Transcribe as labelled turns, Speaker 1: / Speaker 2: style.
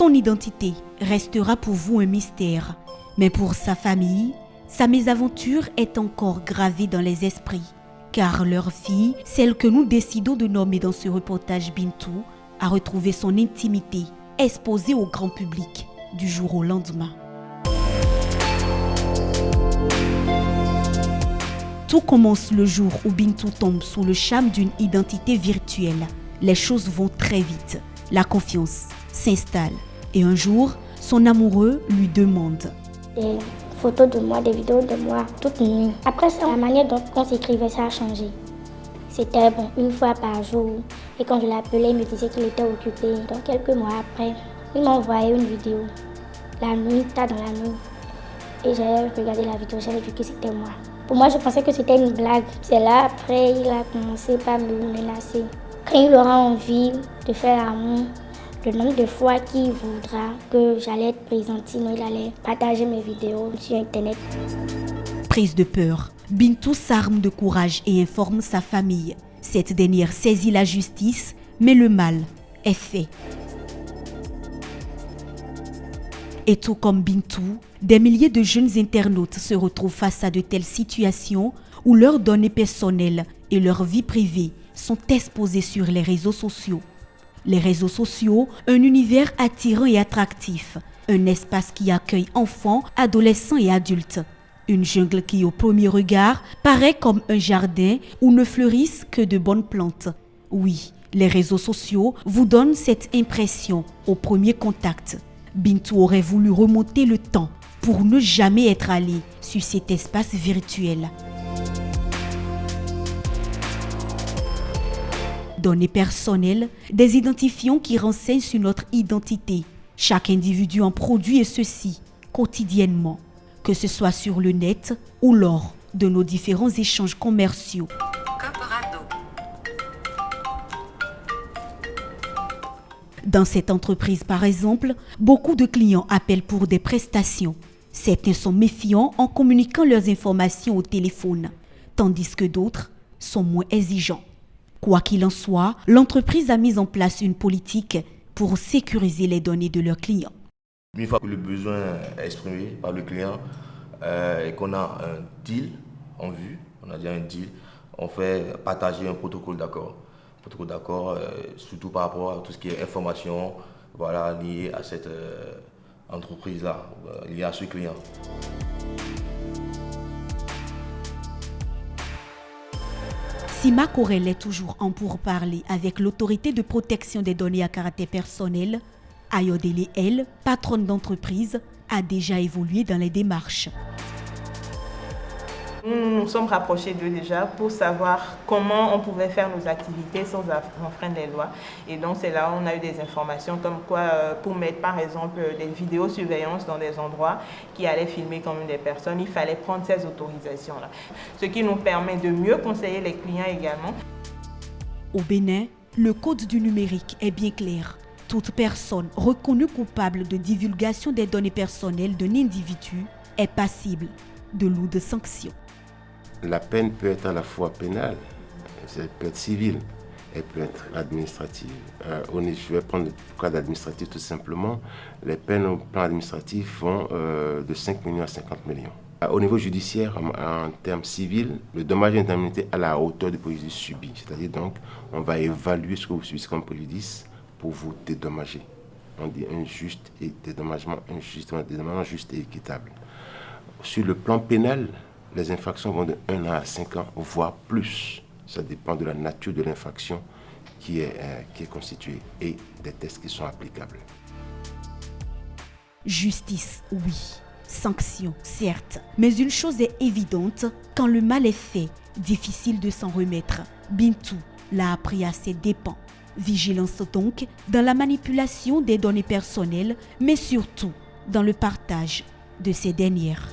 Speaker 1: Son identité restera pour vous un mystère, mais pour sa famille, sa mésaventure est encore gravée dans les esprits. Car leur fille, celle que nous décidons de nommer dans ce reportage Bintou, a retrouvé son intimité, exposée au grand public du jour au lendemain. Tout commence le jour où Bintou tombe sous le charme d'une identité virtuelle. Les choses vont très vite. La confiance s'installe. Et un jour, son amoureux lui demande
Speaker 2: des photos de moi, des vidéos de moi, toutes nues. Après ça, la manière dont on s'écrivait, ça a changé. C'était une fois par jour. Et quand je l'appelais, il me disait qu'il était occupé. Donc quelques mois après, il m'a envoyé une vidéo. La nuit, tard dans la nuit. Et j'ai regardé la vidéo, j'avais vu que c'était moi. Pour moi, je pensais que c'était une blague. C'est là, après, il a commencé par me menacer. Quand il aura envie de faire l'amour, le nombre de fois qu'il voudra que j'allais être présente, sinon il allait partager mes vidéos sur Internet.
Speaker 1: Prise de peur, Bintou s'arme de courage et informe sa famille. Cette dernière saisit la justice, mais le mal est fait. Et tout comme Bintou, des milliers de jeunes internautes se retrouvent face à de telles situations où leurs données personnelles et leur vie privée sont exposées sur les réseaux sociaux. Les réseaux sociaux, un univers attirant et attractif, un espace qui accueille enfants, adolescents et adultes. Une jungle qui, au premier regard, paraît comme un jardin où ne fleurissent que de bonnes plantes. Oui, les réseaux sociaux vous donnent cette impression au premier contact. Bintou aurait voulu remonter le temps pour ne jamais être allé sur cet espace virtuel. Données personnelles, des identifiants qui renseignent sur notre identité. Chaque individu en produit et ceci quotidiennement, que ce soit sur le net ou lors de nos différents échanges commerciaux. Dans cette entreprise, par exemple, beaucoup de clients appellent pour des prestations. Certains sont méfiants en communiquant leurs informations au téléphone, tandis que d'autres sont moins exigeants. Quoi qu'il en soit, l'entreprise a mis en place une politique pour sécuriser les données de leurs clients.
Speaker 3: Une fois que le besoin est exprimé par le client et qu'on a un deal en vue, on a déjà un deal, on fait partager un protocole d'accord. Protocole d'accord, surtout par rapport à tout ce qui est information liée à cette entreprise-là, liée à ce client.
Speaker 1: Sima Corel est toujours en pourparlers avec l'autorité de protection des données à caractère personnel. Ayodele, elle, patronne d'entreprise, a déjà évolué dans les démarches.
Speaker 4: Nous nous sommes rapprochés d'eux déjà pour savoir comment on pouvait faire nos activités sans enfreindre les lois. Et donc c'est là où on a eu des informations comme quoi pour mettre par exemple des vidéosurveillance dans des endroits qui allaient filmer comme des personnes, il fallait prendre ces autorisations-là. Ce qui nous permet de mieux conseiller les clients également.
Speaker 1: Au Bénin, le code du numérique est bien clair. Toute personne reconnue coupable de divulgation des données personnelles d'un individu est passible de lourdes sanctions.
Speaker 5: La peine peut être à la fois pénale, elle peut être civile, elle peut être administrative. Je vais prendre le cas d'administratif tout simplement. Les peines au plan administratif vont de 5 millions à 50 millions. Au niveau judiciaire, en termes civils, le dommage et indemnité à la hauteur du préjudice subi. C'est-à-dire donc, on va évaluer ce que vous subissez comme préjudice pour vous dédommager. On dit injuste et dédommagement juste et équitable. Sur le plan pénal, les infractions vont de 1 an à 5 ans, voire plus. Ça dépend de la nature de l'infraction qui est constituée et des tests qui sont applicables.
Speaker 1: Justice, oui. Sanction, certes. Mais une chose est évidente, quand le mal est fait, difficile de s'en remettre. Bintou l'a appris à ses dépens. Vigilance donc dans la manipulation des données personnelles, mais surtout dans le partage de ces dernières.